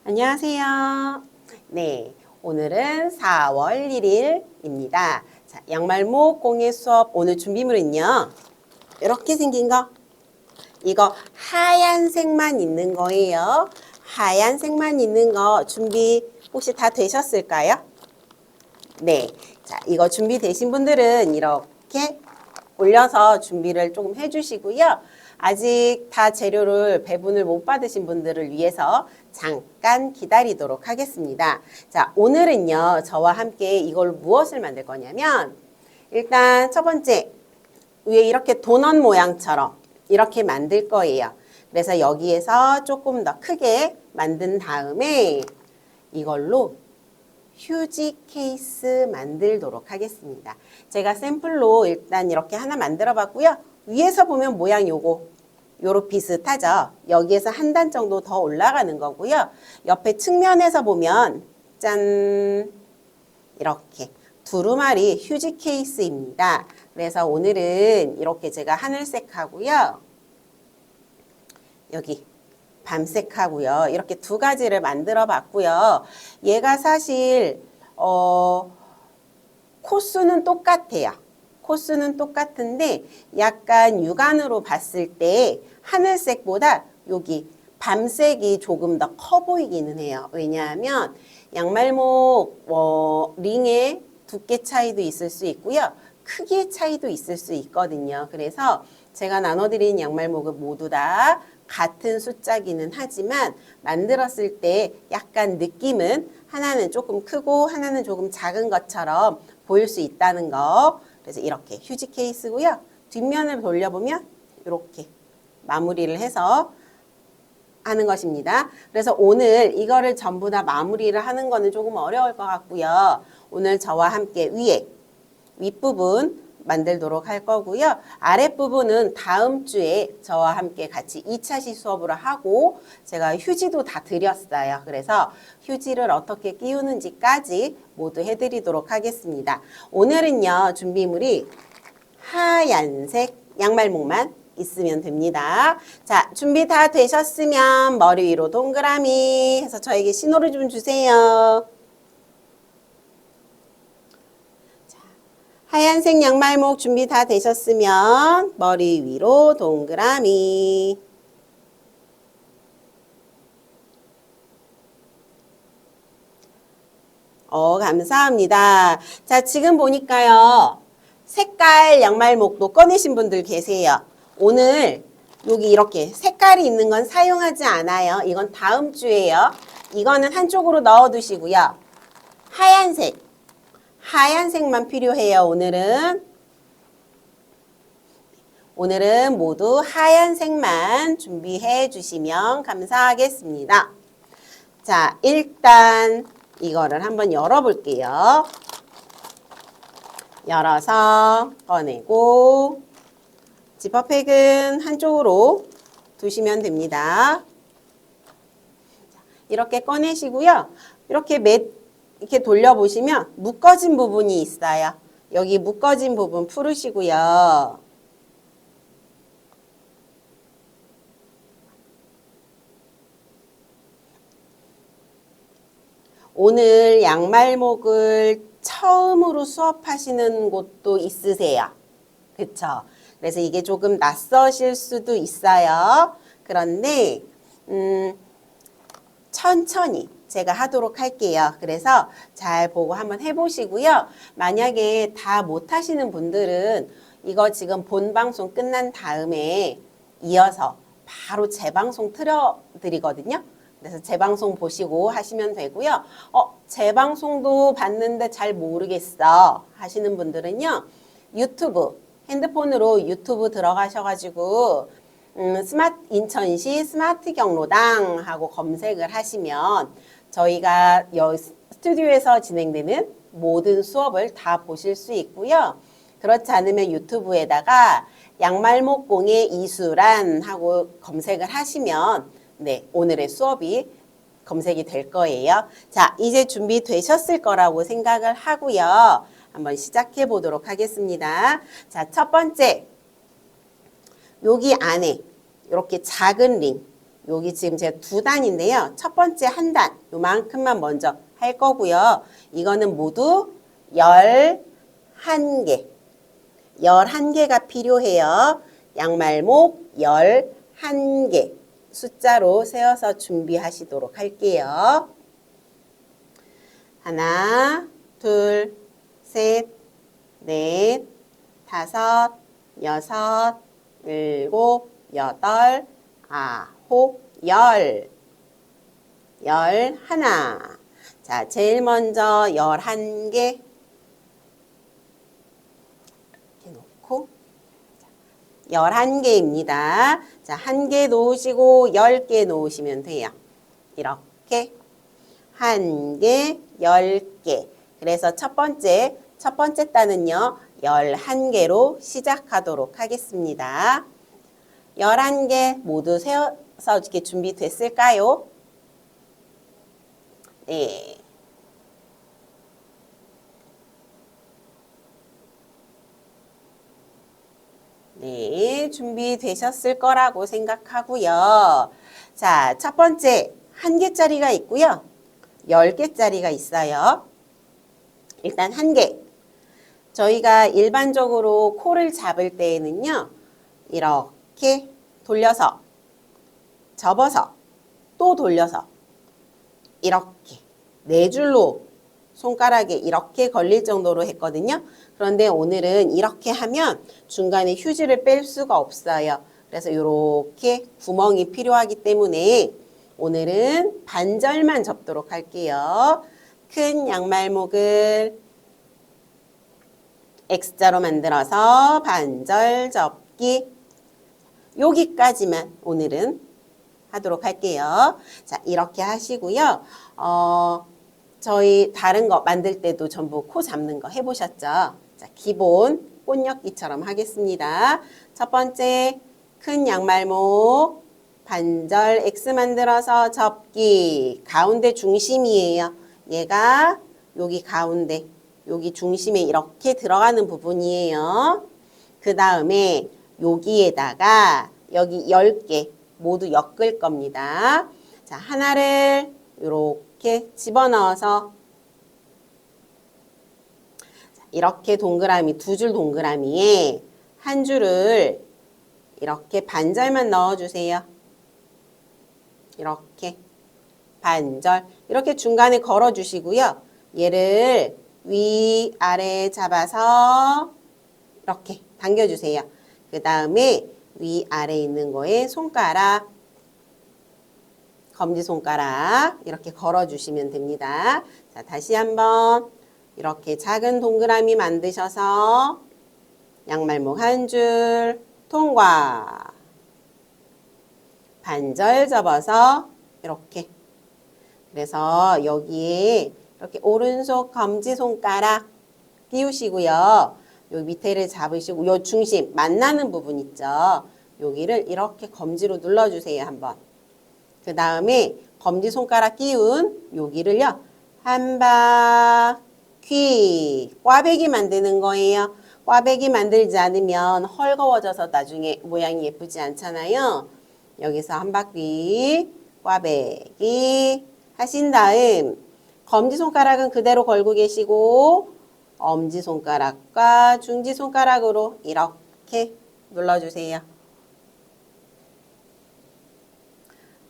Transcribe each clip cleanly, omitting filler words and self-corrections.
안녕하세요. 네, 오늘은 4월 1일입니다. 자, 양말목 공예 수업 오늘 준비물은요. 이렇게 생긴 거. 이거 하얀색만 있는 거예요. 하얀색만 있는 거 준비 혹시 다 되셨을까요? 네. 자, 이거 준비되신 분들은 이렇게 올려서 준비를 조금 해주시고요. 아직 다 재료를 배분을 못 받으신 분들을 위해서 잠깐 기다리도록 하겠습니다. 자, 오늘은요, 저와 함께 이걸 무엇을 만들 거냐면, 일단 첫 번째, 위에 이렇게 도넛 모양처럼 이렇게 만들 거예요. 그래서 여기에서 조금 더 크게 만든 다음에 이걸로 휴지 케이스 만들도록 하겠습니다. 제가 샘플로 일단 이렇게 하나 만들어 봤고요. 위에서 보면 모양 요로 비슷하죠. 여기에서 한 단 정도 더 올라가는 거고요. 옆에 측면에서 보면 짠 이렇게 두루마리 휴지 케이스입니다. 그래서 오늘은 이렇게 제가 하늘색하고요. 여기 밤색하고요. 이렇게 두 가지를 만들어 봤고요. 얘가 사실 코수는 똑같아요. 코수는 똑같은데 약간 육안으로 봤을 때 하늘색보다 여기 밤색이 조금 더 커 보이기는 해요. 왜냐하면 양말목 링의 두께 차이도 있을 수 있고요. 크기의 차이도 있을 수 있거든요. 그래서 제가 나눠드린 양말목은 모두 다 같은 숫자기는 하지만 만들었을 때 약간 느낌은 하나는 조금 크고 하나는 조금 작은 것처럼 보일 수 있다는 거. 그래서 이렇게 휴지 케이스고요. 뒷면을 돌려보면 이렇게 마무리를 해서 하는 것입니다. 그래서 오늘 이거를 전부 다 마무리를 하는 거는 조금 어려울 것 같고요. 오늘 저와 함께 윗부분 만들도록 할 거고요. 아랫부분은 다음 주에 저와 함께 같이 2차시 수업으로 하고 제가 휴지도 다 드렸어요. 그래서 휴지를 어떻게 끼우는지까지 모두 해드리도록 하겠습니다. 오늘은요. 준비물이 하얀색 양말목만 있으면 됩니다. 자, 준비 다 되셨으면 머리 위로 동그라미 해서 저에게 신호를 좀 주세요. 하얀색 양말목 준비 다 되셨으면 머리 위로 동그라미. 감사합니다. 자, 지금 보니까요. 색깔 양말목도 꺼내신 분들 계세요. 오늘 여기 이렇게 색깔이 있는 건 사용하지 않아요. 이건 다음 주에요. 이거는 한쪽으로 넣어두시고요. 하얀색만 필요해요. 오늘은 모두 하얀색만 준비해 주시면 감사하겠습니다. 자, 일단 이거를 한번 열어볼게요. 열어서 꺼내고 지퍼백은 한쪽으로 두시면 됩니다. 이렇게 꺼내시고요. 이렇게 돌려보시면 묶어진 부분이 있어요. 여기 묶어진 부분 풀으시고요. 오늘 양말목을 처음으로 수업하시는 곳도 있으세요. 그쵸? 그래서 이게 조금 낯서실 수도 있어요. 그런데 천천히 제가 하도록 할게요. 그래서 잘 보고 한번 해보시고요. 만약에 다 못하시는 분들은 이거 지금 본 방송 끝난 다음에 이어서 바로 재방송 틀어드리거든요. 그래서 재방송 보시고 하시면 되고요. 재방송도 봤는데 잘 모르겠어 하시는 분들은요. 핸드폰으로 유튜브 들어가셔가지고 인천시 스마트 경로당 하고 검색을 하시면 저희가 스튜디오에서 진행되는 모든 수업을 다 보실 수 있고요. 그렇지 않으면 유튜브에다가 양말목 공예 이수란 하고 검색을 하시면 네, 오늘의 수업이 검색이 될 거예요. 자, 이제 준비되셨을 거라고 생각을 하고요. 한번 시작해 보도록 하겠습니다. 자, 첫 번째. 여기 안에 이렇게 작은 링, 여기 지금 제가 2단인데요. 첫 번째 한 단, 요만큼만 먼저 할 거고요. 이거는 모두 11개. 11개가 필요해요. 양말목 11개. 숫자로 세어서 준비하시도록 할게요. 하나, 둘, 셋, 넷, 다섯, 여섯, 일곱, 여덟, 아홉, 열. 11. 자, 제일 먼저 11개. 이렇게 놓고. 11개입니다. 자, 1개 놓으시고 10개 놓으시면 돼요. 이렇게. 1개, 10개. 그래서 첫 번째 단은요, 11개로 시작하도록 하겠습니다. 11개 모두 세워서 이렇게 준비됐을까요? 네. 네, 준비되셨을 거라고 생각하고요. 자, 첫 번째 1개짜리가 있고요. 10개짜리가 있어요. 일단 1개. 저희가 일반적으로 코를 잡을 때에는요. 이렇게 돌려서, 접어서, 또 돌려서 이렇게 4줄로 손가락에 이렇게 걸릴 정도로 했거든요. 그런데 오늘은 이렇게 하면 중간에 휴지를 뺄 수가 없어요. 그래서 이렇게 구멍이 필요하기 때문에 오늘은 반절만 접도록 할게요. 큰 양말목을 X자로 만들어서 반절 접기. 여기까지만 오늘은 하도록 할게요. 자, 이렇게 하시고요. 저희 다른 거 만들 때도 전부 코 잡는 거 해보셨죠? 자, 기본 꽃엮기처럼 하겠습니다. 첫 번째 큰 양말목 반절 X 만들어서 접기. 가운데 중심이에요. 얘가 여기 가운데, 여기 중심에 이렇게 들어가는 부분이에요. 그 다음에 여기에다가 여기 10개 모두 엮을 겁니다. 자, 하나를 이렇게 집어넣어서 이렇게 동그라미, 2줄 동그라미에 한 줄을 이렇게 반절만 넣어주세요. 이렇게 반절. 이렇게 중간에 걸어주시고요. 얘를 위, 아래 잡아서 이렇게 당겨주세요. 그 다음에 위, 아래 있는 거에 손가락, 검지손가락 이렇게 걸어주시면 됩니다. 자, 다시 한번 이렇게 작은 동그라미 만드셔서 양말목 한 줄 통과. 반절 접어서 이렇게. 그래서 여기에 이렇게 오른손 검지손가락 띄우시고요. 요 밑에를 잡으시고 요 중심 만나는 부분 있죠. 여기를 이렇게 검지로 눌러주세요. 한번. 그 다음에 검지손가락 끼운 여기를요. 한 바퀴 꽈배기 만드는 거예요. 꽈배기 만들지 않으면 헐거워져서 나중에 모양이 예쁘지 않잖아요. 여기서 한 바퀴 꽈배기 하신 다음 검지손가락은 그대로 걸고 계시고 엄지손가락과 중지손가락으로 이렇게 눌러주세요.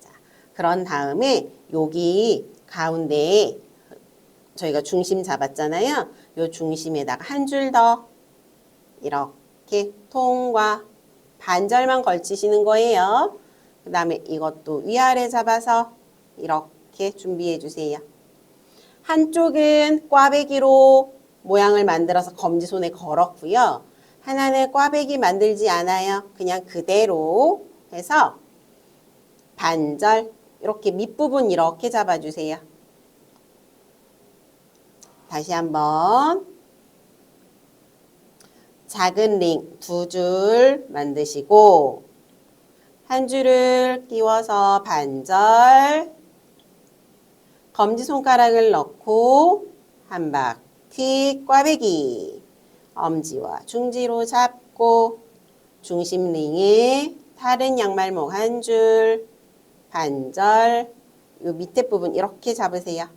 자, 그런 다음에 여기 가운데 저희가 중심 잡았잖아요. 요 중심에다가 한 줄 더 이렇게 통과. 반절만 걸치시는 거예요. 그 다음에 이것도 위아래 잡아서 이렇게 준비해 주세요. 한쪽은 꽈배기로 모양을 만들어서 검지손에 걸었고요. 하나는 꽈배기 만들지 않아요. 그냥 그대로 해서 반절 이렇게 밑부분 이렇게 잡아주세요. 다시 한번 작은 링 2줄 만드시고 한 줄을 끼워서 반절 검지손가락을 넣고 한 바퀴 꽈배기 엄지와 중지로 잡고 중심 링에 다른 양말목 한 줄 반절, 요 밑에 부분 이렇게 잡으세요.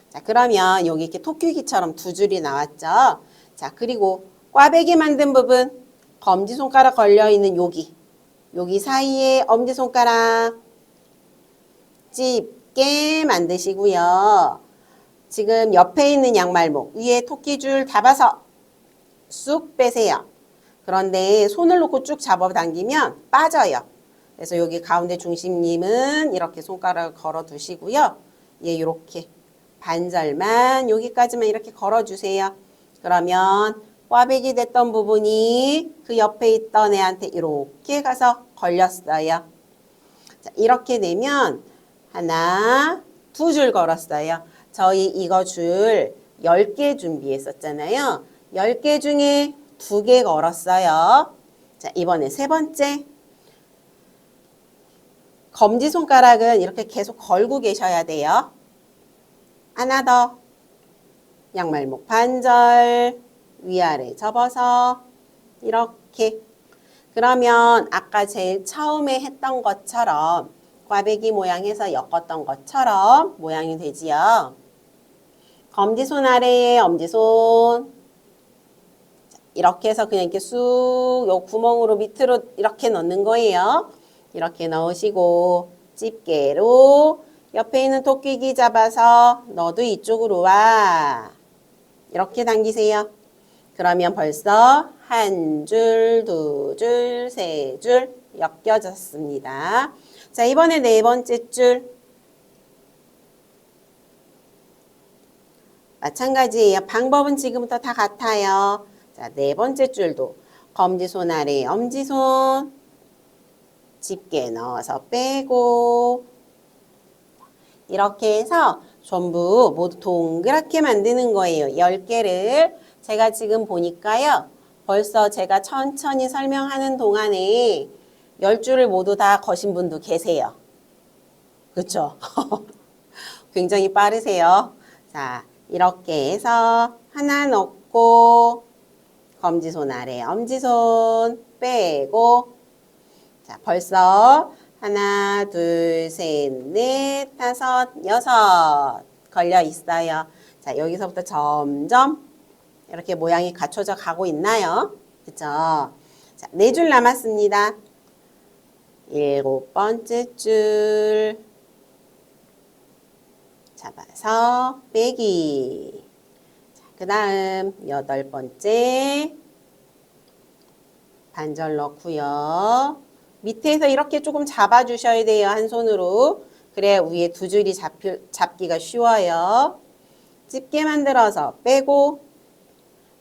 자, 그러면 여기 이렇게 토끼기처럼 두 줄이 나왔죠? 자, 그리고 꽈배기 만든 부분, 검지손가락 걸려있는 여기 사이에 엄지손가락 집게 만드시고요. 지금 옆에 있는 양말목 위에 토끼줄 잡아서 쑥 빼세요. 그런데 손을 놓고 쭉 잡아당기면 빠져요. 그래서 여기 가운데 중심님은 이렇게 손가락을 걸어 두시고요. 얘 이렇게 반절만 여기까지만 이렇게 걸어 주세요. 그러면 꽈배기 됐던 부분이 그 옆에 있던 애한테 이렇게 가서 걸렸어요. 자, 이렇게 되면 하나, 두 줄 걸었어요. 저희 이거 줄 10개 준비했었잖아요. 10개 중에 2개 걸었어요. 자, 이번에 세 번째. 검지손가락은 이렇게 계속 걸고 계셔야 돼요. 하나 더. 양말목 반절 위아래 접어서 이렇게. 그러면 아까 제일 처음에 했던 것처럼 꽈배기 모양해서 엮었던 것처럼 모양이 되지요. 검지손 아래에 엄지손 이렇게 해서 그냥 이렇게 쑥 요 구멍으로 밑으로 이렇게 넣는 거예요. 이렇게 넣으시고 집게로 옆에 있는 토끼기 잡아서 너도 이쪽으로 와. 이렇게 당기세요. 그러면 벌써 한 줄, 두 줄, 세 줄 엮여졌습니다. 자, 이번에 네 번째 줄. 마찬가지예요. 방법은 지금부터 다 같아요. 자, 네 번째 줄도 검지손 아래 엄지손 집게 넣어서 빼고 이렇게 해서 전부 모두 동그랗게 만드는 거예요. 10개를 제가 지금 보니까요. 벌써 제가 천천히 설명하는 동안에 10줄을 모두 다 거신 분도 계세요. 그렇죠? 굉장히 빠르세요. 자, 이렇게 해서 하나 넣고 검지손 아래 엄지손 빼고 자, 벌써 하나, 둘, 셋, 넷, 다섯, 여섯 걸려 있어요. 자, 여기서부터 점점 이렇게 모양이 갖춰져 가고 있나요? 그쵸? 자, 4줄 남았습니다. 7번째 줄 잡아서 빼기. 자, 그 다음 8번째 반절 넣고요. 밑에서 이렇게 조금 잡아주셔야 돼요. 한 손으로. 그래야 위에 두 줄이 잡기가 쉬워요. 집게 만들어서 빼고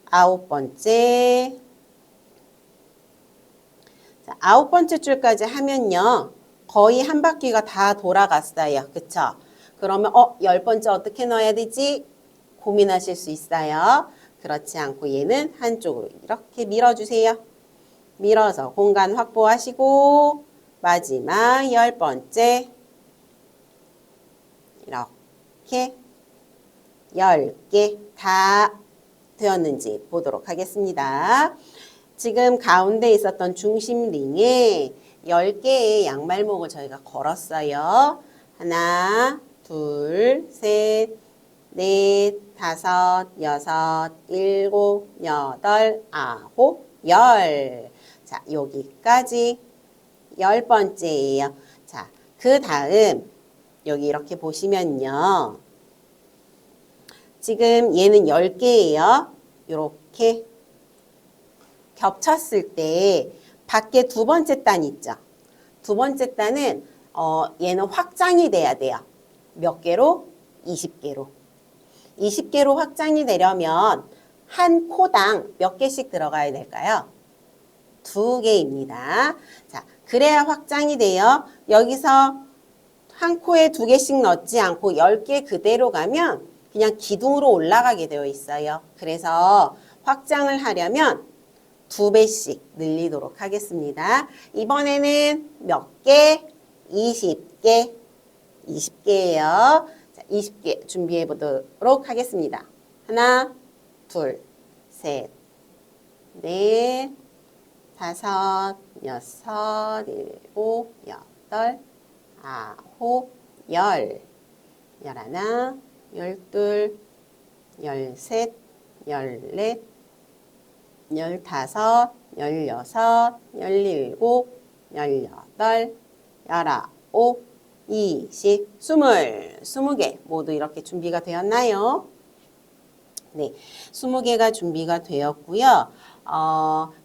9번째. 자, 9번째 줄까지 하면요. 거의 한 바퀴가 다 돌아갔어요. 그쵸? 그러면 10번째 어떻게 넣어야 되지? 고민하실 수 있어요. 그렇지 않고 얘는 한쪽으로 이렇게 밀어주세요. 밀어서 공간 확보하시고 마지막 10번째 이렇게 10개 다 되었는지 보도록 하겠습니다. 지금 가운데 있었던 중심 링에 10개의 양말목을 저희가 걸었어요. 하나, 둘, 셋, 넷, 다섯, 여섯, 일곱, 여덟, 아홉, 열. 자, 여기까지 10번째예요. 자, 그 다음 여기 이렇게 보시면요. 지금 얘는 10개예요. 이렇게 겹쳤을 때 밖에 두 번째 단 있죠. 두 번째 단은 얘는 확장이 돼야 돼요. 몇 개로? 20개로. 20개로 확장이 되려면 한 코당 몇 개씩 들어가야 될까요? 2개입니다. 자, 그래야 확장이 돼요. 여기서 한 코에 2개씩 넣지 않고 10개 그대로 가면 그냥 기둥으로 올라가게 되어 있어요. 그래서 확장을 하려면 2배씩 늘리도록 하겠습니다. 이번에는 몇 개? 20개. 20개예요. 자, 20개 준비해 보도록 하겠습니다. 하나, 둘, 셋, 넷, 다섯, 여섯, 일곱, 여덟, 아홉, 열, 열하나, 열둘, 열셋, 열넷, 열다섯, 열여섯, 열일곱, 열여덟, 열아홉, 20, 20개 모두 이렇게 준비가 되었나요? 네, 20개가 준비가 되었고요.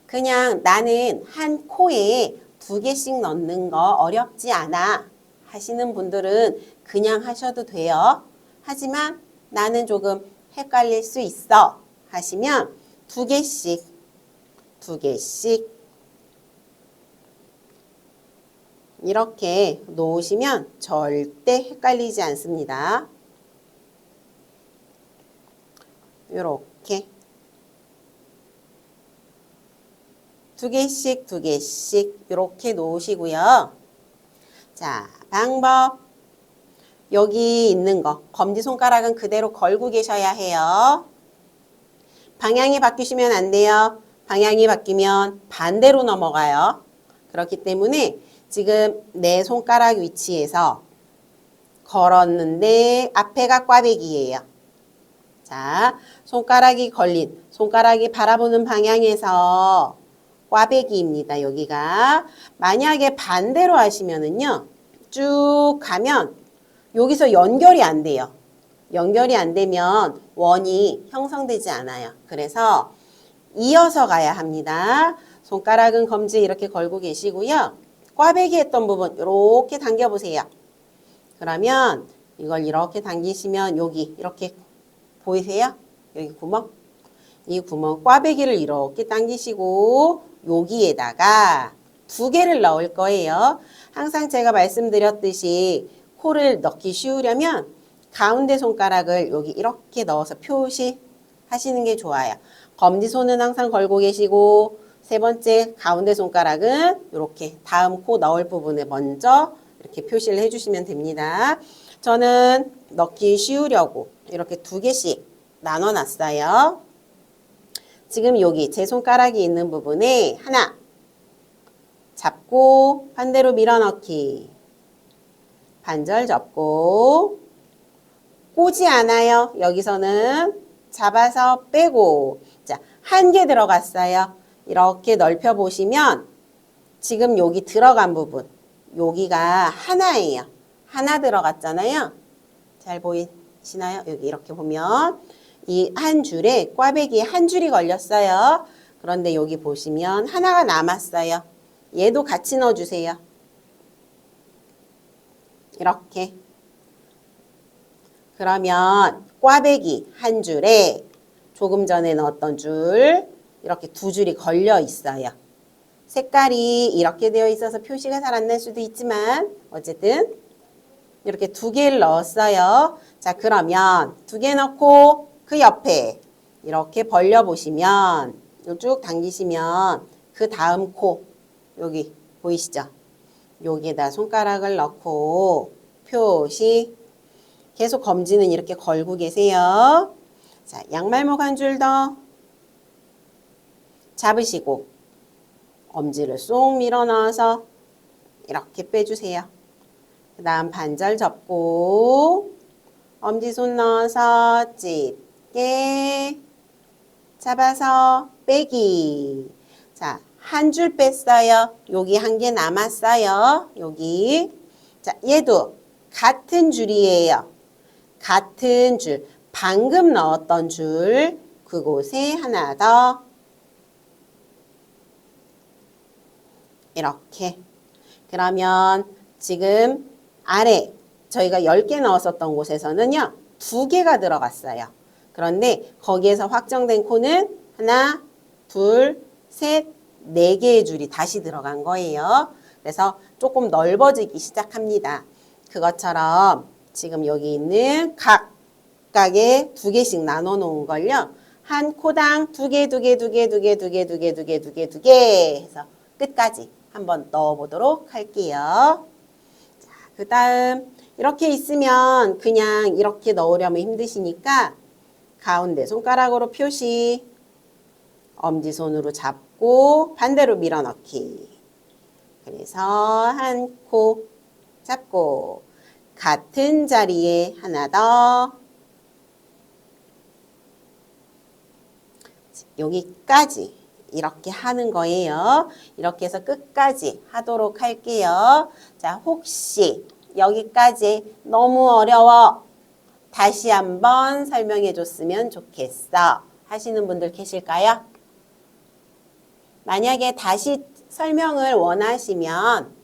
그냥 나는 한 코에 2개씩 넣는 거 어렵지 않아 하시는 분들은 그냥 하셔도 돼요. 하지만 나는 조금 헷갈릴 수 있어 하시면 2개씩 이렇게 놓으시면 절대 헷갈리지 않습니다. 이렇게 2개씩 이렇게 놓으시고요. 자, 방법. 여기 있는 거 검지손가락은 그대로 걸고 계셔야 해요. 방향이 바뀌시면 안 돼요. 방향이 바뀌면 반대로 넘어가요. 그렇기 때문에 지금 내 손가락 위치에서 걸었는데 앞에가 꽈배기예요. 자, 손가락이 걸린, 손가락이 바라보는 방향에서 꽈배기입니다. 여기가. 만약에 반대로 하시면은요, 쭉 가면 여기서 연결이 안 돼요. 연결이 안 되면 원이 형성되지 않아요. 그래서 이어서 가야 합니다. 손가락은 검지 이렇게 걸고 계시고요. 꽈배기 했던 부분 이렇게 당겨보세요. 그러면 이걸 이렇게 당기시면 여기 이렇게 보이세요? 여기 구멍? 이 구멍 꽈배기를 이렇게 당기시고 여기에다가 2개를 넣을 거예요. 항상 제가 말씀드렸듯이 코를 넣기 쉬우려면 가운데 손가락을 여기 이렇게 넣어서 표시하시는 게 좋아요. 검지손은 항상 걸고 계시고 3번째 가운데 손가락은 이렇게 다음 코 넣을 부분에 먼저 이렇게 표시를 해주시면 됩니다. 저는 넣기 쉬우려고 이렇게 2개씩 나눠놨어요. 지금 여기 제 손가락이 있는 부분에 하나 잡고 반대로 밀어넣기, 반절 접고 꼬지 않아요. 여기서는 잡아서 빼고, 자, 1개 들어갔어요. 이렇게 넓혀 보시면 지금 여기 들어간 부분, 여기가 하나예요. 하나 들어갔잖아요. 잘 보이시나요? 여기 이렇게 보면 이 한 줄에 꽈배기 한 줄이 걸렸어요. 그런데 여기 보시면 하나가 남았어요. 얘도 같이 넣어주세요. 이렇게. 그러면 꽈배기 한 줄에 조금 전에 넣었던 줄 이렇게 2줄이 걸려 있어요. 색깔이 이렇게 되어 있어서 표시가 잘 안 날 수도 있지만 어쨌든 이렇게 2개를 넣었어요. 자, 그러면 2개 넣고 그 옆에 이렇게 벌려 보시면 쭉 당기시면 그 다음 코 여기 보이시죠? 여기에다 손가락을 넣고 표시. 계속 검지는 이렇게 걸고 계세요. 자, 양말목 한 줄 더 잡으시고 엄지를 쏙 밀어 넣어서 이렇게 빼주세요. 그 다음 반절 접고 엄지손 넣어서 찝게 잡아서 빼기. 자, 한 줄 뺐어요. 여기 1개 남았어요. 여기. 자, 얘도 같은 줄이에요. 같은 줄. 방금 넣었던 줄. 그곳에 하나 더. 이렇게. 그러면 지금 아래 저희가 10개 넣었었던 곳에서는요. 2개가 들어갔어요. 그런데 거기에서 확정된 코는 하나, 둘, 셋, 4개의 줄이 다시 들어간 거예요. 그래서 조금 넓어지기 시작합니다. 그것처럼 지금 여기 있는 각각에 2개씩 나눠 놓은 걸요. 한 코당 2개, 2개, 2개, 2개, 2개, 2개, 2개, 2개, 2개 해서 끝까지 한번 넣어 보도록 할게요. 자, 그 다음 이렇게 있으면 그냥 이렇게 넣으려면 힘드시니까 가운데 손가락으로 표시, 엄지손으로 잡고 반대로 밀어넣기. 그래서 한 코, 잡고 같은 자리에 하나 더. 여기까지 이렇게 하는 거예요. 이렇게 해서 끝까지 하도록 할게요. 자, 혹시 여기까지 너무 어려워. 다시 한번 설명해 줬으면 좋겠어. 하시는 분들 계실까요? 만약에 다시 설명을 원하시면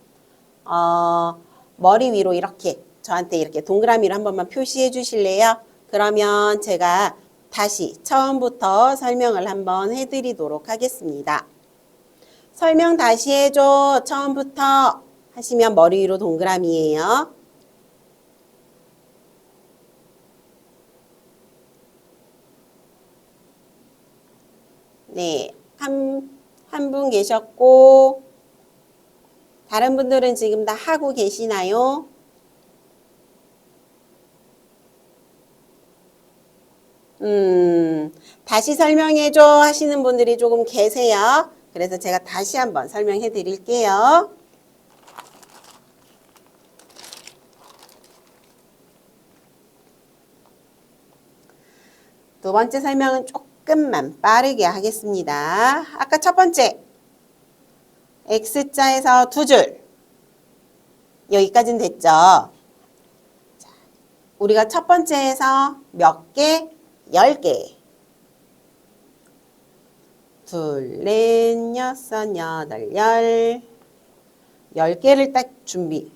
머리 위로 이렇게 저한테 이렇게 동그라미를 한 번만 표시해 주실래요? 그러면 제가 다시 처음부터 설명을 한번 해드리도록 하겠습니다. 설명 다시 해줘. 처음부터 하시면 머리 위로 동그라미예요. 네, 한 분 계셨고 다른 분들은 지금 다 하고 계시나요? 다시 설명해줘 하시는 분들이 조금 계세요. 그래서 제가 다시 한번 설명해 드릴게요. 두 번째 설명은 조금만 빠르게 하겠습니다. 아까 첫 번째 X자에서 두 줄 여기까지는 됐죠. 자, 우리가 첫 번째에서 몇 개? 10개. 둘, 넷, 여섯, 여덟, 10개를 딱 준비.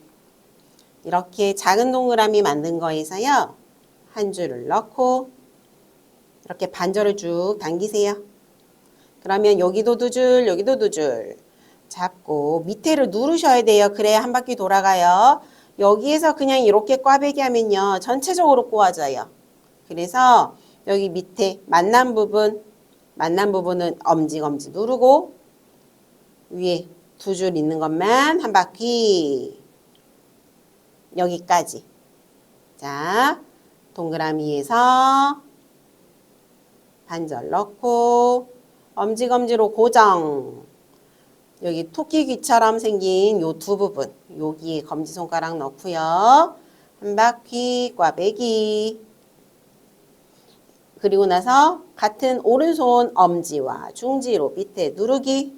이렇게 작은 동그라미 만든 거에서요. 한 줄을 넣고 이렇게 반절을 쭉 당기세요. 그러면 여기도 두 줄, 여기도 두 줄 잡고 밑에를 누르셔야 돼요. 그래야 한 바퀴 돌아가요. 여기에서 그냥 이렇게 꽈배기 하면요. 전체적으로 꼬아져요. 그래서 여기 밑에 만난 부분은 엄지검지 누르고 위에 두 줄 있는 것만 한 바퀴 여기까지. 자, 동그라미에서 반절 넣고 엄지검지로 고정. 여기 토끼귀처럼 생긴 요 두 부분 여기에 검지손가락 넣고요. 한 바퀴 꽈배기. 그리고 나서 같은 오른손 엄지와 중지로 밑에 누르기.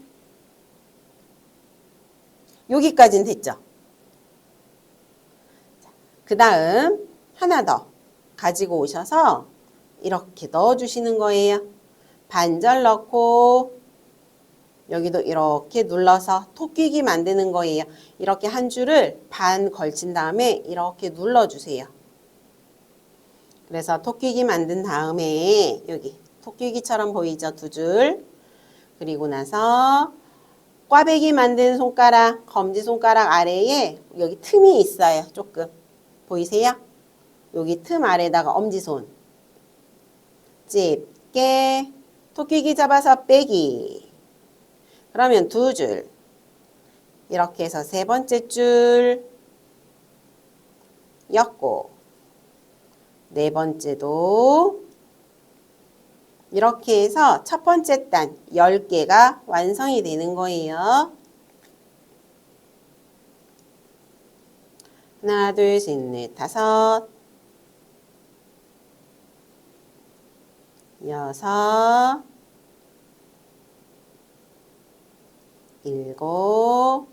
여기까지는 됐죠. 그 다음 하나 더 가지고 오셔서 이렇게 넣어주시는 거예요. 반절 넣고 여기도 이렇게 눌러서 토끼기 만드는 거예요. 이렇게 한 줄을 반 걸친 다음에 이렇게 눌러주세요. 그래서 토끼기 만든 다음에 여기 토끼기처럼 보이죠? 두 줄. 그리고 나서 꽈배기 만든 손가락, 검지손가락 아래에 여기 틈이 있어요. 조금. 보이세요? 여기 틈 아래다가 엄지손. 집게, 토끼기 잡아서 빼기. 그러면 두 줄. 이렇게 해서 세 번째 줄 엮고 네 번째도 이렇게 해서 첫 번째 단 10개가 완성이 되는 거예요. 하나, 둘, 셋, 넷, 다섯, 여섯, 일곱,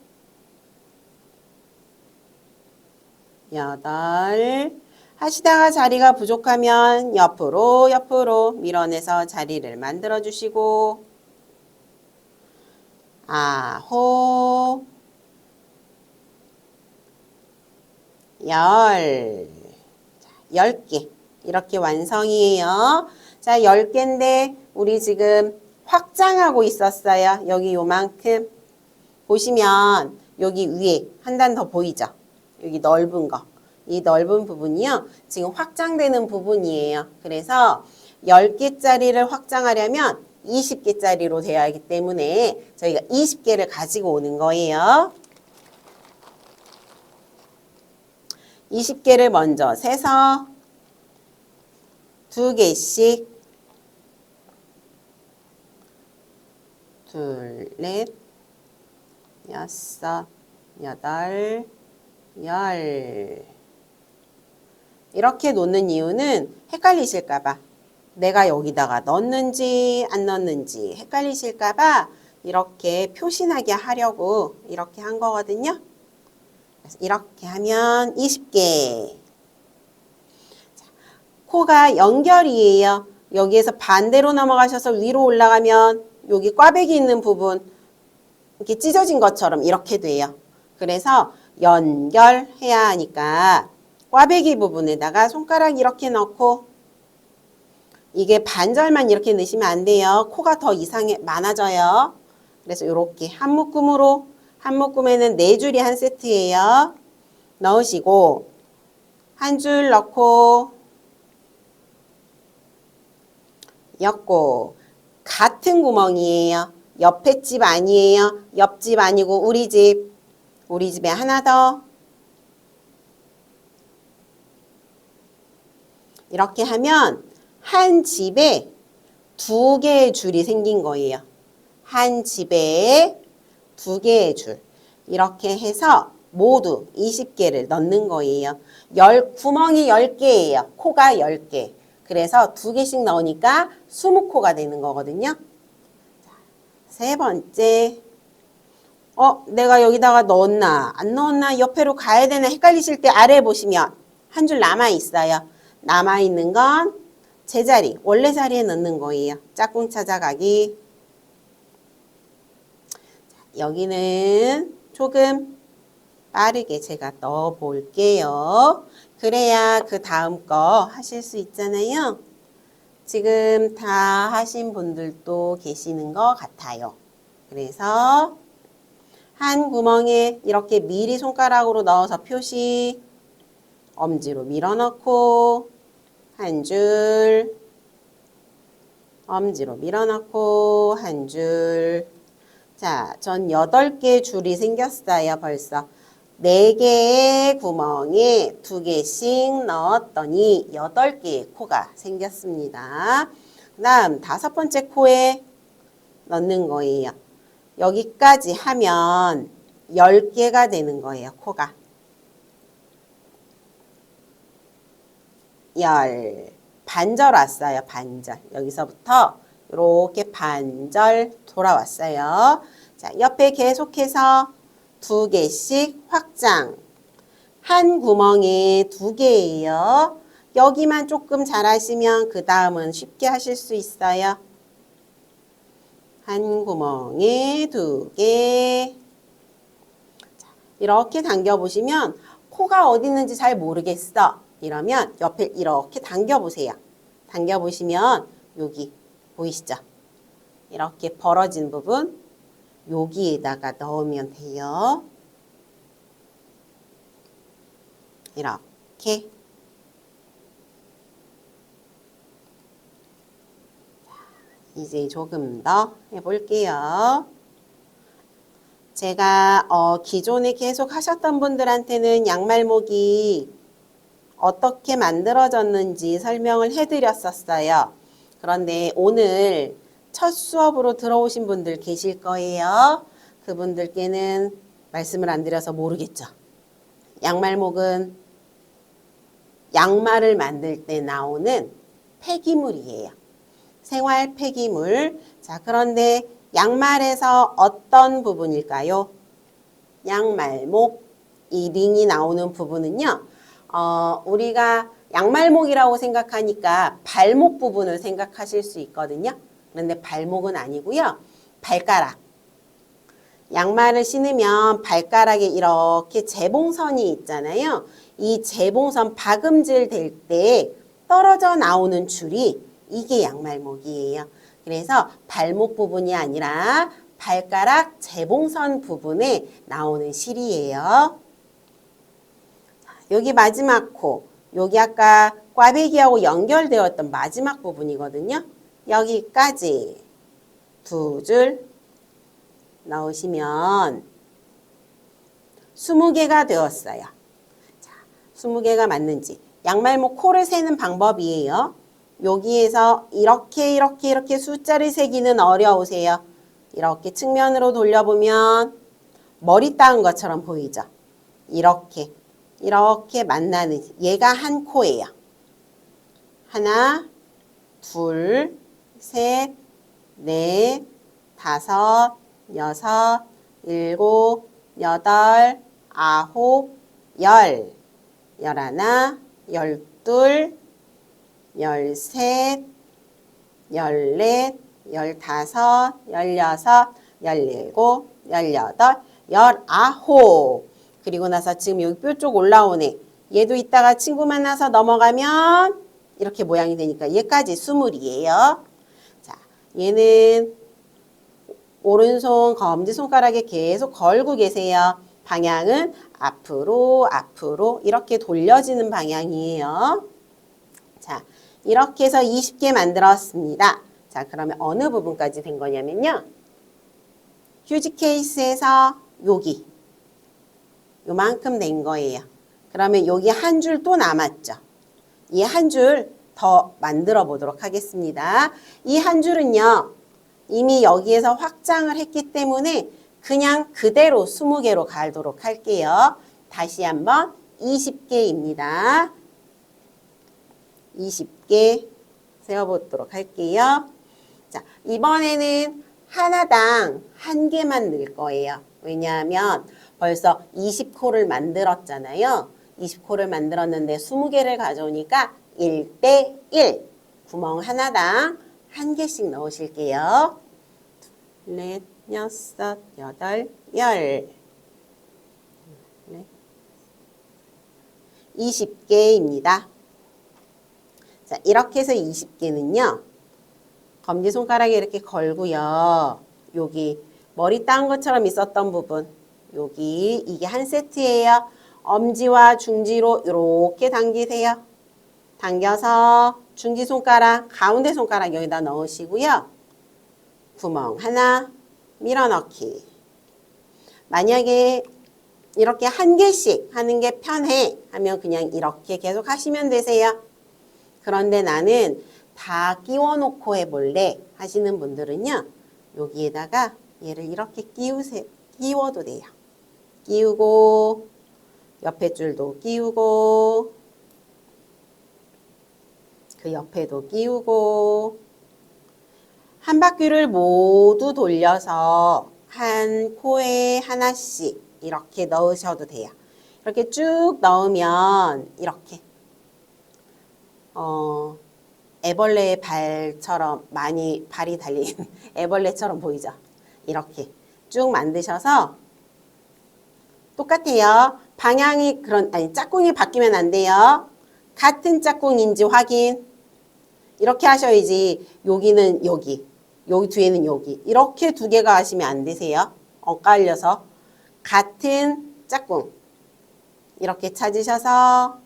여덟. 하시다가 자리가 부족하면 옆으로 밀어내서 자리를 만들어 주시고 아홉, 열. 10개 이렇게 완성이에요. 자, 10개인데 우리 지금 확장하고 있었어요. 여기 요만큼 보시면 여기 위에 한 단 더 보이죠? 여기 넓은 거. 이 넓은 부분이요. 지금 확장되는 부분이에요. 그래서 10개짜리를 확장하려면 20개짜리로 되어야 하기 때문에 저희가 20개를 가지고 오는 거예요. 20개를 먼저 세서 2개씩 둘, 넷, 여섯, 여덟, 열. 이렇게 놓는 이유는 헷갈리실까봐. 내가 여기다가 넣었는지 안 넣었는지 헷갈리실까봐 이렇게 표시나게 하려고 이렇게 한 거거든요. 그래서 이렇게 하면 20개. 코가 연결이에요. 여기에서 반대로 넘어가셔서 위로 올라가면 여기 꽈배기 있는 부분 이렇게 찢어진 것처럼 이렇게 돼요. 그래서 연결해야 하니까 꽈배기 부분에다가 손가락 이렇게 넣고 이게 반절만 이렇게 넣으시면 안 돼요. 코가 더 많아져요. 그래서 이렇게 한 묶음으로 한 묶음에는 4줄이 한 세트예요. 넣으시고 한 줄 넣고 엮고 같은 구멍이에요. 옆에 집 아니에요. 옆집 아니고 우리 집. 우리 집에 하나 더. 이렇게 하면 한 집에 2개의 줄이 생긴 거예요. 한 집에 2개의 줄. 이렇게 해서 모두 20개를 넣는 거예요. 구멍이 10개예요. 코가 10개. 그래서 2개씩 넣으니까 20코가 되는 거거든요. 세 번째. 내가 여기다가 넣었나 안 넣었나 옆으로 가야 되나 헷갈리실 때 아래에 보시면 한 줄 남아있어요. 남아있는 건 제자리, 원래 자리에 넣는 거예요. 짝꿍 찾아가기. 여기는 조금 빠르게 제가 넣어 볼게요. 그래야 그 다음 거 하실 수 있잖아요. 지금 다 하신 분들도 계시는 것 같아요. 그래서 한 구멍에 이렇게 미리 손가락으로 넣어서 표시, 엄지로 밀어넣고 한 줄, 엄지로 밀어넣고 한 줄. 자, 전 8개 줄이 생겼어요, 벌써. 4개의 구멍에 2개씩 넣었더니 8개의 코가 생겼습니다. 그 다음 5번째 코에 넣는 거예요. 여기까지 하면 10개가 되는 거예요, 코가. 10. 반절 왔어요, 반절. 여기서부터 이렇게 반절 돌아왔어요. 자, 옆에 계속해서 2개씩 확장. 한 구멍에 2개예요. 여기만 조금 잘하시면 그 다음은 쉽게 하실 수 있어요. 한 구멍에 2개. 이렇게 당겨보시면 코가 어디 있는지 잘 모르겠어. 이러면 옆에 이렇게 당겨보세요. 당겨보시면 여기 보이시죠? 이렇게 벌어진 부분 여기에다가 넣으면 돼요. 이렇게. 이제 조금 더 해볼게요. 제가 기존에 계속 하셨던 분들한테는 양말목이 어떻게 만들어졌는지 설명을 해드렸었어요. 그런데 오늘 첫 수업으로 들어오신 분들 계실 거예요. 그분들께는 말씀을 안 드려서 모르겠죠. 양말목은 양말을 만들 때 나오는 폐기물이에요. 생활 폐기물. 자, 그런데 양말에서 어떤 부분일까요? 양말목, 이 링이 나오는 부분은요. 우리가 양말목이라고 생각하니까 발목 부분을 생각하실 수 있거든요. 그런데 발목은 아니고요. 발가락. 양말을 신으면 발가락에 이렇게 재봉선이 있잖아요. 이 재봉선 박음질 될 때 떨어져 나오는 줄이 이게 양말목이에요. 그래서 발목 부분이 아니라 발가락 재봉선 부분에 나오는 실이에요. 여기 마지막 코, 여기 아까 꽈배기하고 연결되었던 마지막 부분이거든요. 여기까지 2줄 넣으시면 20개가 되었어요. 자, 20개가 맞는지. 양말목 코를 세는 방법이에요. 여기에서 이렇게 숫자를 세기는 어려우세요. 이렇게 측면으로 돌려보면 머리 따은 것처럼 보이죠? 이렇게 이렇게 만나는 얘가 한 코예요. 하나, 둘, 셋, 넷, 다섯, 여섯, 일곱, 여덟, 아홉, 열, 열하나, 열둘, 열셋, 열넷, 열다섯, 열여섯, 열일곱, 열여덟, 열아홉. 그리고 나서 지금 여기 뼈 쪽 올라오네. 얘도 이따가 친구 만나서 넘어가면 이렇게 모양이 되니까 얘까지 20이에요. 자, 얘는 오른손 검지손가락에 계속 걸고 계세요. 방향은 앞으로 앞으로 이렇게 돌려지는 방향이에요. 자, 이렇게 해서 20개 만들었습니다. 자, 그러면 어느 부분까지 된 거냐면요. 휴지 케이스에서 여기 요만큼 된 거예요. 그러면 여기 한 줄 또 남았죠. 이 한 줄 더 만들어 보도록 하겠습니다. 이 한 줄은요. 이미 여기에서 확장을 했기 때문에 그냥 그대로 20개로 가도록 할게요. 다시 한번 20개입니다. 20개 세어보도록 할게요. 자, 이번에는 하나당 한 개만 넣을 거예요. 왜냐하면 벌써 20코를 만들었잖아요. 20코를 만들었는데 20개를 가져오니까 1대1 구멍 하나당 한 개씩 넣으실게요. 둘, 넷, 여섯, 여덟, 열. 20개입니다. 자, 이렇게 해서 20개는요. 검지손가락에 이렇게 걸고요. 여기 머리 따은 것처럼 있었던 부분. 여기 이게 한 세트예요. 엄지와 중지로 이렇게 당기세요. 당겨서 중지손가락, 가운데 손가락 여기다 넣으시고요. 구멍 하나 밀어넣기. 만약에 이렇게 한 개씩 하는 게 편해 하면 그냥 이렇게 계속 하시면 되세요. 그런데 나는 다 끼워 놓고 해볼래 하시는 분들은요. 여기에다가 얘를 이렇게 끼워도 돼요. 끼우고 옆에 줄도 끼우고 그 옆에도 끼우고 한 바퀴를 모두 돌려서 한 코에 하나씩 이렇게 넣으셔도 돼요. 이렇게 쭉 넣으면 이렇게 애벌레의 발처럼 많이 발이 달린 애벌레처럼 보이죠? 이렇게 쭉 만드셔서 똑같아요. 방향이 짝꿍이 바뀌면 안 돼요. 같은 짝꿍인지 확인. 이렇게 하셔야지 여기는 여기, 여기 뒤에는 여기. 이렇게 두 개가 하시면 안 되세요. 엇갈려서. 같은 짝꿍. 이렇게 찾으셔서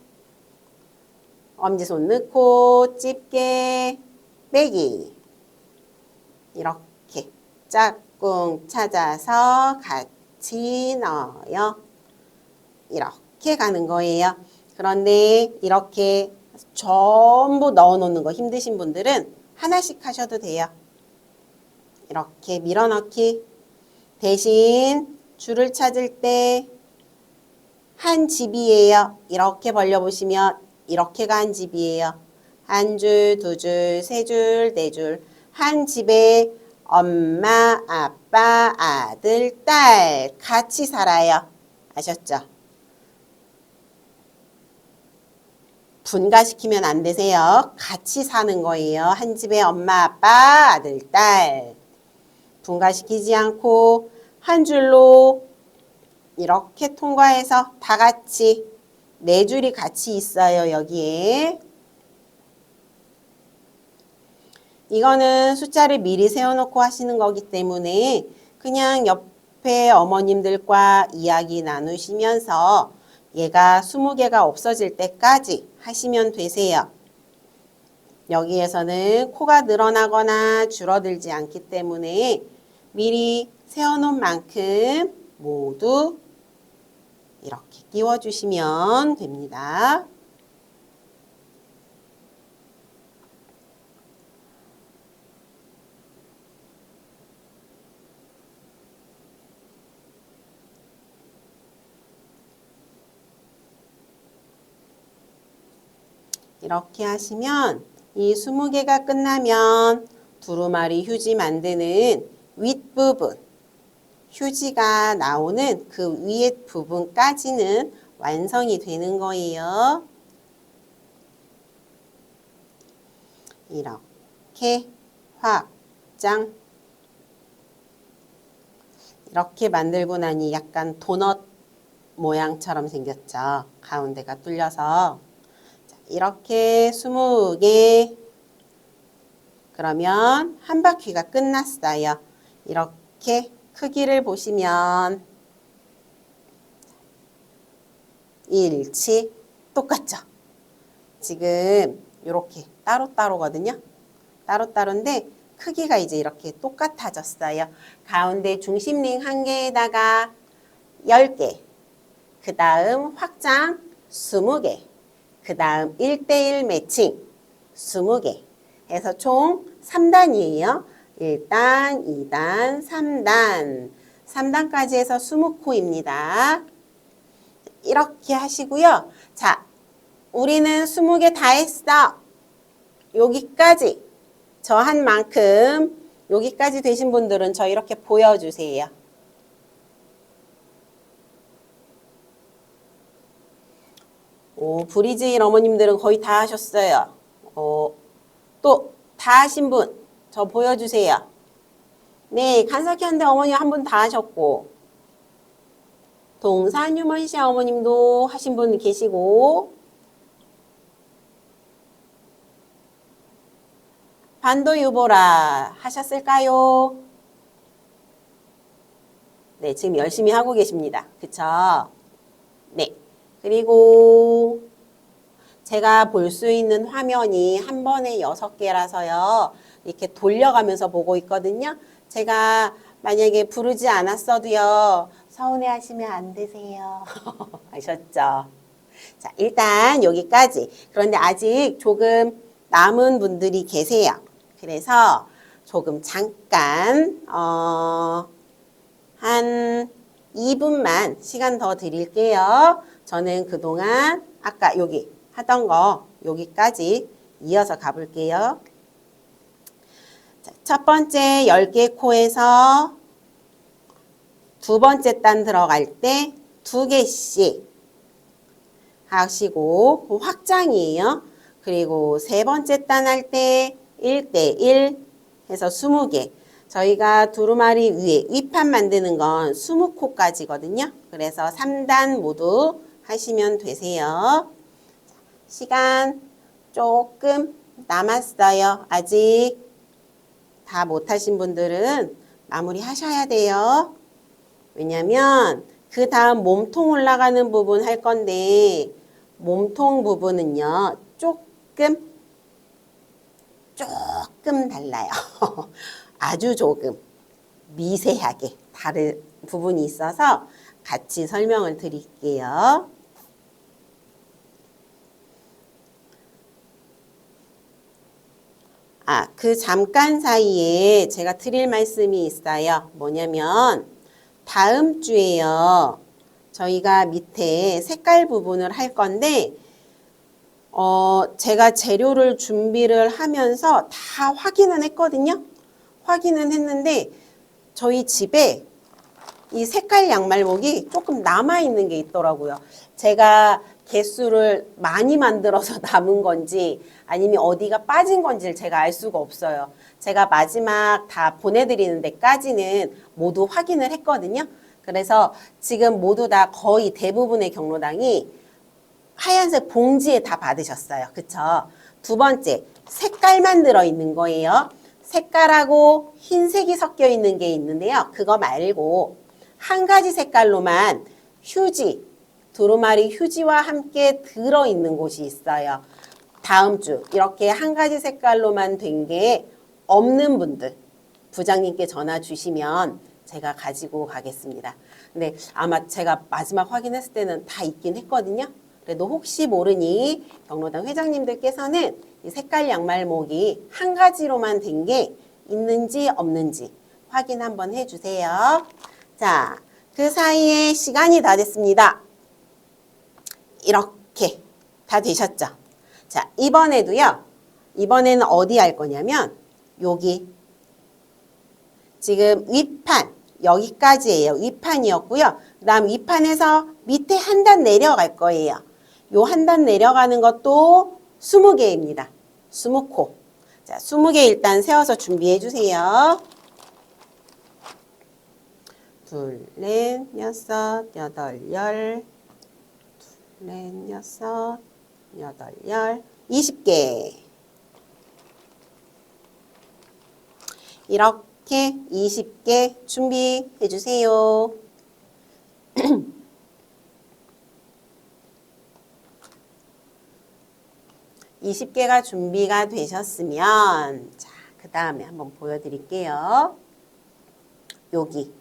엄지손 넣고 집게 빼기. 이렇게 짝꿍 찾아서 같이 넣어요. 이렇게 가는 거예요. 그런데 이렇게 전부 넣어 놓는 거 힘드신 분들은 하나씩 하셔도 돼요. 이렇게 밀어넣기. 대신 줄을 찾을 때 한 집이에요. 이렇게 벌려보시면 이렇게가 한 집이에요. 한 줄, 두 줄, 세 줄, 네 줄. 한 집에 엄마, 아빠, 아들, 딸 같이 살아요. 아셨죠? 분가시키면 안 되세요. 같이 사는 거예요. 한 집에 엄마, 아빠, 아들, 딸. 분가시키지 않고 한 줄로 이렇게 통과해서 다 같이 네 줄이 같이 있어요. 여기에. 이거는 숫자를 미리 세워놓고 하시는 거기 때문에 그냥 옆에 어머님들과 이야기 나누시면서 얘가 20개가 없어질 때까지 하시면 되세요. 여기에서는 코가 늘어나거나 줄어들지 않기 때문에 미리 세워놓은 만큼 모두 이렇게 끼워주시면 됩니다. 이렇게 하시면 이 20개가 끝나면 두루마리 휴지 만드는 윗부분, 휴지가 나오는 그 위에 부분까지는 완성이 되는 거예요. 이렇게 확장. 이렇게 만들고 나니 약간 도넛 모양처럼 생겼죠. 가운데가 뚫려서. 자, 이렇게 20개. 그러면 한 바퀴가 끝났어요. 이렇게 크기를 보시면 일치 똑같죠. 지금 이렇게 따로따로거든요. 따로따로인데 크기가 이제 이렇게 똑같아졌어요. 가운데 중심링 1개에다가 10개, 그 다음 확장 20개, 그 다음 1:1 매칭 20개 해서 총 3단이에요. 1단, 2단, 3단. 3단까지 해서 20코입니다. 이렇게 하시고요. 자, 우리는 20개 다 했어. 여기까지. 저 한 만큼 여기까지 되신 분들은 저 이렇게 보여주세요. 브리즈인 어머님들은 거의 다 하셨어요. 또 다 하신 분, 저 보여주세요. 네, 간사키한데 어머니 한 분 다 하셨고, 동산 유먼시 어머님도 하신 분 계시고, 반도 유보라 하셨을까요? 네, 지금 열심히 하고 계십니다. 그쵸? 네. 그리고 제가 볼 수 있는 화면이 한 번에 6개라서요. 이렇게 돌려가면서 보고 있거든요. 제가 만약에 부르지 않았어도요. 서운해 하시면 안 되세요. 아셨죠? 자, 일단 여기까지. 그런데 아직 조금 남은 분들이 계세요. 그래서 조금 잠깐 한 2분만 시간 더 드릴게요. 저는 그동안 아까 여기 하던 거 여기까지 이어서 가볼게요. 자, 첫 번째 10개 코에서 두 번째 단 들어갈 때 2개씩 하시고 그 확장이에요. 그리고 세 번째 단 할 때 1:1 해서 20개. 저희가 두루마리 위에 윗판 만드는 건 20코까지거든요. 그래서 3단 모두 하시면 되세요. 시간 조금 남았어요. 아직 다 못하신 분들은 마무리 하셔야 돼요. 왜냐면 그 다음 몸통 올라가는 부분 할 건데 몸통 부분은요. 조금 달라요. 아주 조금 미세하게 다른 부분이 있어서 같이 설명을 드릴게요. 그 잠깐 사이에 제가 드릴 말씀이 있어요. 뭐냐면 다음 주에요. 저희가 밑에 색깔 부분을 할 건데 제가 재료를 준비를 하면서 다 확인은 했거든요. 확인은 했는데 저희 집에 이 색깔 양말목이 조금 남아있는 게 있더라고요. 제가 개수를 많이 만들어서 남은 건지 아니면 어디가 빠진 건지를 제가 알 수가 없어요. 제가 마지막 다 보내드리는 데까지는 모두 확인을 했거든요. 그래서 지금 모두 다 거의 대부분의 경로당이 하얀색 봉지에 다 받으셨어요. 그쵸? 두 번째, 색깔만 들어있는 거예요. 색깔하고 흰색이 섞여 있는 게 있는데요. 그거 말고 한 가지 색깔로만 휴지, 두루마리 휴지와 함께 들어있는 곳이 있어요. 다음 주 이렇게 한 가지 색깔로만 된 게 없는 분들 부장님께 전화 주시면 제가 가지고 가겠습니다. 근데 아마 제가 마지막 확인했을 때는 다 있긴 했거든요. 그래도 혹시 모르니 경로당 회장님들께서는 이 색깔 양말목이 한 가지로만 된 게 있는지 없는지 확인 한번 해주세요. 자, 그 사이에 시간이 다 됐습니다. 이렇게 다 되셨죠? 자, 이번에도요. 이번에는 어디 할 거냐면 여기 지금 윗판 여기까지예요. 윗판이었고요. 그 다음 윗판에서 밑에 한 단 내려갈 거예요. 요 한 단 내려가는 것도 20개입니다. 20코. 자, 20개 일단 세워서 준비해 주세요. 둘, 넷, 여섯, 여덟, 열. 둘, 넷, 여섯, 여덟, 열. 20개. 이렇게 20개 준비해 주세요. 20개가 준비가 되셨으면 자, 그 다음에 한번 보여드릴게요. 여기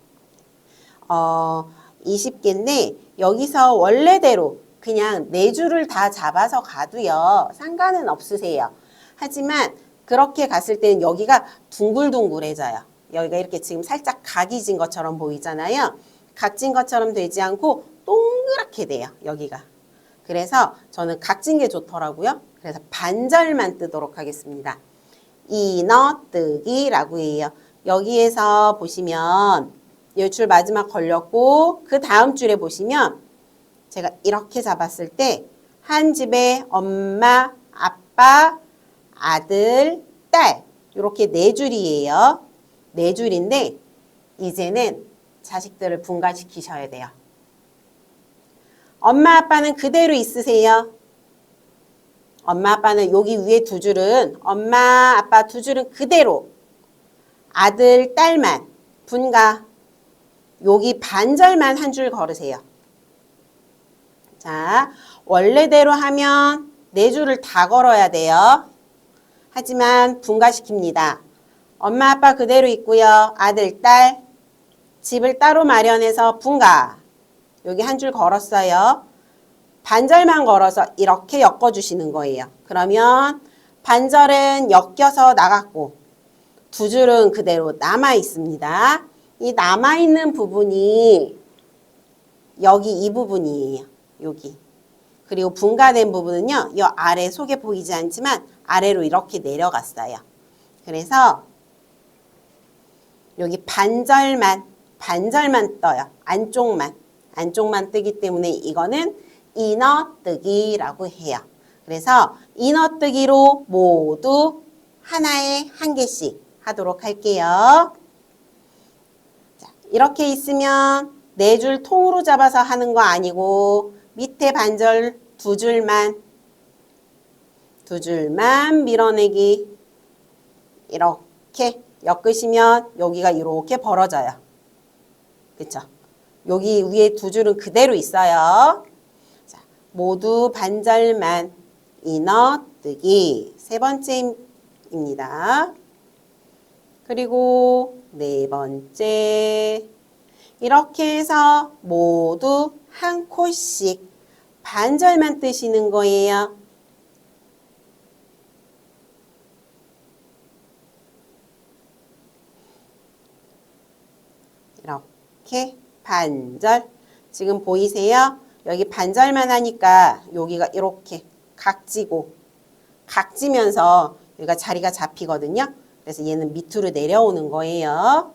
20개인데 여기서 원래대로 그냥 4줄을 다 잡아서 가도요. 상관은 없으세요. 하지만 그렇게 갔을 때는 여기가 둥글둥글해져요. 여기가 이렇게 지금 살짝 각이 진 것처럼 보이잖아요. 각진 것처럼 되지 않고 동그랗게 돼요. 여기가. 그래서 저는 각진 게 좋더라고요. 그래서 반절만 뜨도록 하겠습니다. 이너뜨기라고 해요. 여기에서 보시면 이 줄 마지막 걸렸고 그 다음 줄에 보시면 제가 이렇게 잡았을 때 한 집에 엄마, 아빠, 아들, 딸 이렇게 4줄이에요. 4줄인데 이제는 자식들을 분가시키셔야 돼요. 엄마, 아빠는 그대로 있으세요. 엄마, 아빠는 여기 위에 2줄은 엄마, 아빠 2줄은 그대로 아들, 딸만 분가 여기 반절만 한 줄 걸으세요. 자, 원래대로 하면 4줄을 다 걸어야 돼요. 하지만 분가시킵니다. 엄마, 아빠 그대로 있고요. 아들, 딸, 집을 따로 마련해서 분가. 여기 한 줄 걸었어요. 반절만 걸어서 이렇게 엮어주시는 거예요. 그러면 반절은 엮여서 나갔고 2줄은 그대로 남아 있습니다. 이 남아있는 부분이 여기 이 부분이에요. 여기. 그리고 분가된 부분은요. 이 아래 속에 보이지 않지만 아래로 이렇게 내려갔어요. 그래서 여기 반절만 떠요. 안쪽만 뜨기 때문에 이거는 이너뜨기라고 해요. 그래서 이너뜨기로 모두 하나에 한 개씩 하도록 할게요. 자, 이렇게 있으면 4줄 통으로 잡아서 하는 거 아니고 밑에 반절 2줄만 밀어내기 이렇게 엮으시면 여기가 이렇게 벌어져요. 그쵸? 여기 위에 2줄은 그대로 있어요. 자, 모두 반절만 이너뜨기 3번째입니다. 그리고 4번째 이렇게 해서 모두 한 코씩 반절만 뜨시는 거예요. 이렇게 반절. 지금 보이세요? 여기 반절만 하니까 여기가 이렇게 각지면서 여기가 자리가 잡히거든요. 그래서 얘는 밑으로 내려오는 거예요.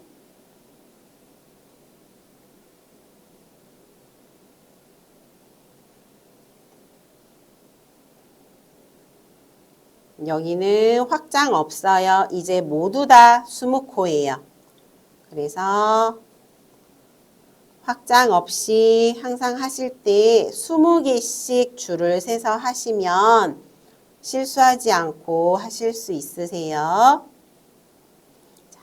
여기는 확장 없어요. 이제 모두 다 20코예요. 그래서 확장 없이 항상 하실 때 20개씩 줄을 세서 하시면 실수하지 않고 하실 수 있으세요. 자,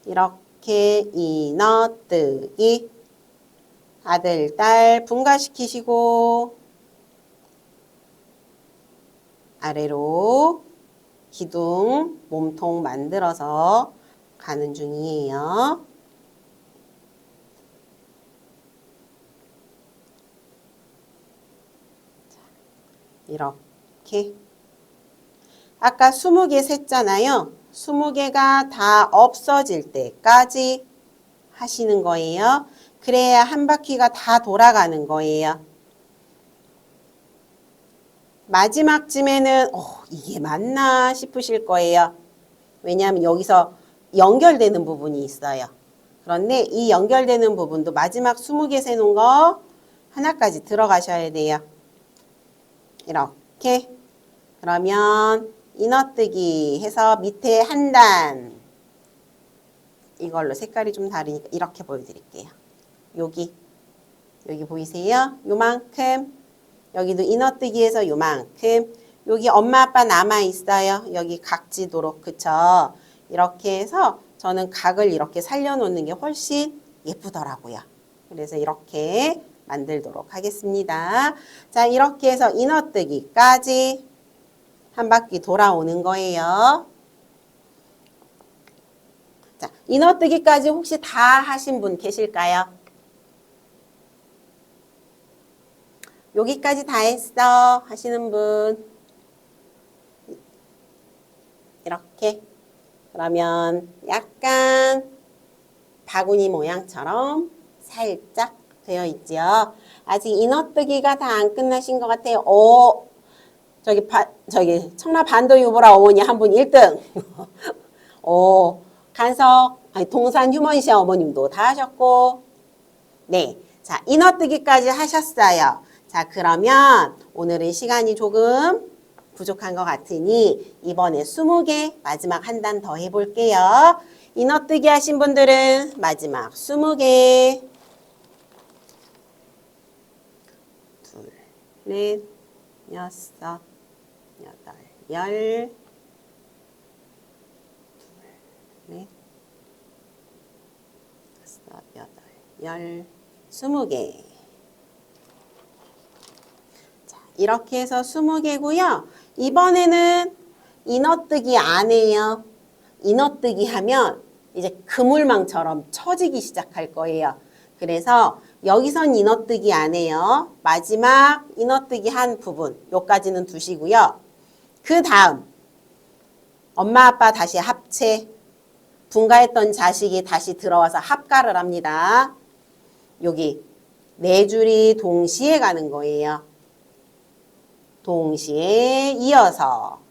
이렇게 이너뜨기 아들, 딸 분가시키시고 아래로 기둥, 몸통 만들어서 가는 중이에요. 이렇게 아까 20개 셌잖아요. 20개가 다 없어질 때까지 하시는 거예요. 그래야 한 바퀴가 다 돌아가는 거예요. 마지막쯤에는 이게 맞나 싶으실 거예요. 왜냐하면 여기서 연결되는 부분이 있어요. 그런데 이 연결되는 부분도 마지막 20개 세놓은 거 하나까지 들어가셔야 돼요. 이렇게. 그러면 이너뜨기 해서 밑에 한 단. 이걸로 색깔이 좀 다르니까 이렇게 보여드릴게요. 여기 보이세요? 요만큼. 여기도 이너뜨기해서 요만큼. 여기 엄마 아빠 남아있어요. 여기 각지도록. 그쵸? 이렇게 해서 저는 각을 이렇게 살려놓는 게 훨씬 예쁘더라고요. 그래서 이렇게 만들도록 하겠습니다. 자, 이렇게 해서 이너뜨기까지 한 바퀴 돌아오는 거예요. 자, 이너뜨기까지 혹시 다 하신 분 계실까요? 여기까지 다 했어 하시는 분. 이렇게. 그러면 약간 바구니 모양처럼 살짝 되어 있죠. 아직 이너뜨기가 다 안 끝나신 것 같아요. 저기 청라 반도 유보라 어머니 한 분 1등. 동산 휴먼시아 어머님도 다 하셨고. 네. 자, 이너뜨기까지 하셨어요. 자, 그러면 오늘은 시간이 조금 부족한 것 같으니 이번에 20개 마지막 한 단 더 해볼게요. 이너뜨기 하신 분들은 마지막 20개. 둘, 넷, 여섯, 여덟, 열. 둘, 넷, 여섯, 여덟, 열. 20개. 자, 이렇게 해서 20개고요. 이번에는 이너뜨기 안 해요. 이너뜨기 하면 이제 그물망처럼 쳐지기 시작할 거예요. 그래서 여기선 이너뜨기 안 해요. 마지막 이너뜨기 한 부분, 요까지는 두시고요. 그 다음 엄마 아빠 다시 합체, 분가했던 자식이 다시 들어와서 합가를 합니다. 여기 네 줄이 동시에 가는 거예요. 동시에 이어서.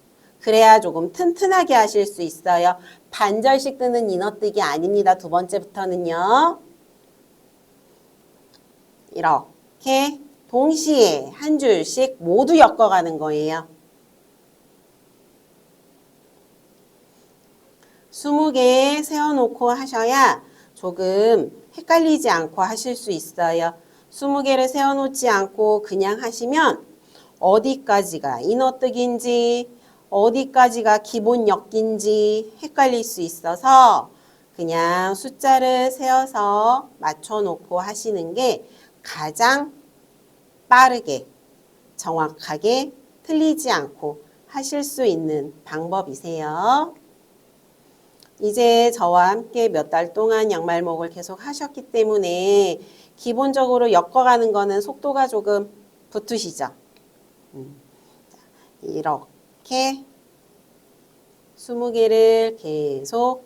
그래야 조금 튼튼하게 하실 수 있어요. 반절씩 뜨는 이너뜨기 아닙니다. 두 번째부터는요. 이렇게 동시에 한 줄씩 모두 엮어가는 거예요. 20개 세워놓고 하셔야 조금 헷갈리지 않고 하실 수 있어요. 20개를 세워놓지 않고 그냥 하시면 어디까지가 이너뜨기인지 어디까지가 기본 엮기인지 헷갈릴 수 있어서 그냥 숫자를 세어서 맞춰놓고 하시는 게 가장 빠르게 정확하게 틀리지 않고 하실 수 있는 방법이세요. 이제 저와 함께 몇 달 동안 양말목을 계속 하셨기 때문에 기본적으로 엮어가는 거는 속도가 조금 붙으시죠. 이렇게 20개를 계속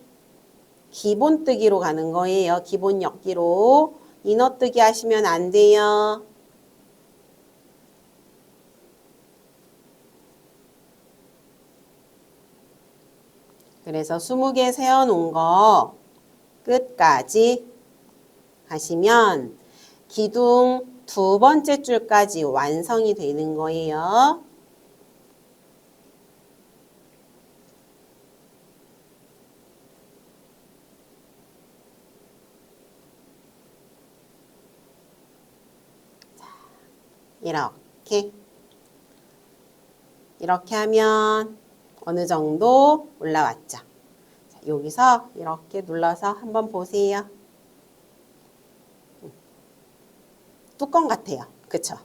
기본뜨기로 가는 거예요. 기본 엮기로. 이너뜨기 하시면 안 돼요. 그래서 20개 세워놓은 거 끝까지 하시면 기둥 두 번째 줄까지 완성이 되는 거예요. 자, 이렇게 하면 어느 정도 올라왔죠. 자, 여기서 이렇게 눌러서 한번 보세요. 뚜껑 같아요. 그쵸?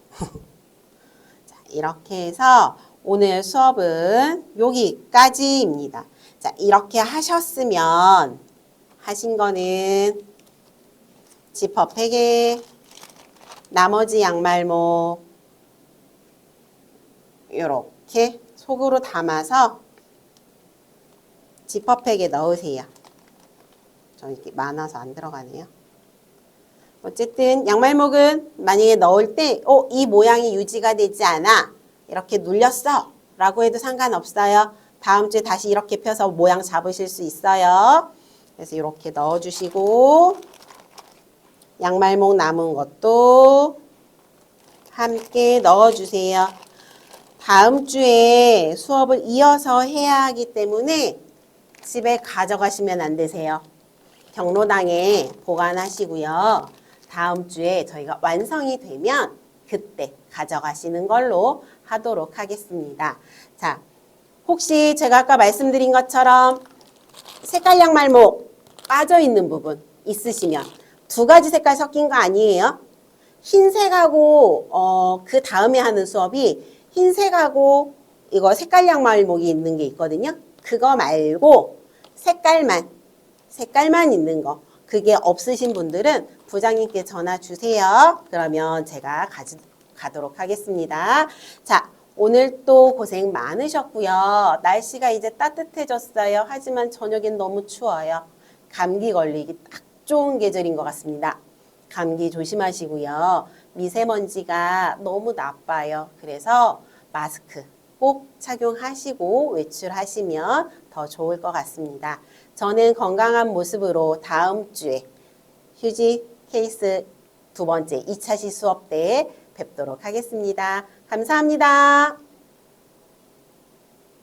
자, 이렇게 해서 오늘 수업은 여기까지입니다. 자, 이렇게 하셨으면 하신 거는 지퍼백에 나머지 양말목 이렇게 속으로 담아서 지퍼백에 넣으세요. 저 이렇게 많아서 안 들어가네요. 어쨌든 양말목은 만약에 넣을 때 이 모양이 유지가 되지 않아. 이렇게 눌렸어 라고 해도 상관없어요. 다음 주에 다시 이렇게 펴서 모양 잡으실 수 있어요. 그래서 이렇게 넣어주시고 양말목 남은 것도 함께 넣어주세요. 다음 주에 수업을 이어서 해야 하기 때문에 집에 가져가시면 안 되세요. 경로당에 보관하시고요. 다음 주에 저희가 완성이 되면 그때 가져가시는 걸로 하도록 하겠습니다. 자, 혹시 제가 아까 말씀드린 것처럼 색깔 양말목 빠져있는 부분 있으시면 두 가지 색깔 섞인 거 아니에요? 흰색하고 그 다음에 하는 수업이 흰색하고 이거 색깔 양말목이 있는 게 있거든요. 그거 말고 색깔만 있는 거. 그게 없으신 분들은 부장님께 전화 주세요. 그러면 제가 가도록 하겠습니다. 자, 오늘 또 고생 많으셨고요. 날씨가 이제 따뜻해졌어요. 하지만 저녁엔 너무 추워요. 감기 걸리기 딱 좋은 계절인 것 같습니다. 감기 조심하시고요. 미세먼지가 너무 나빠요. 그래서 마스크 꼭 착용하시고 외출하시면 더 좋을 것 같습니다. 저는 건강한 모습으로 다음 주에 휴지 케이스 두 번째 2차 시 수업 때 뵙도록 하겠습니다. 감사합니다.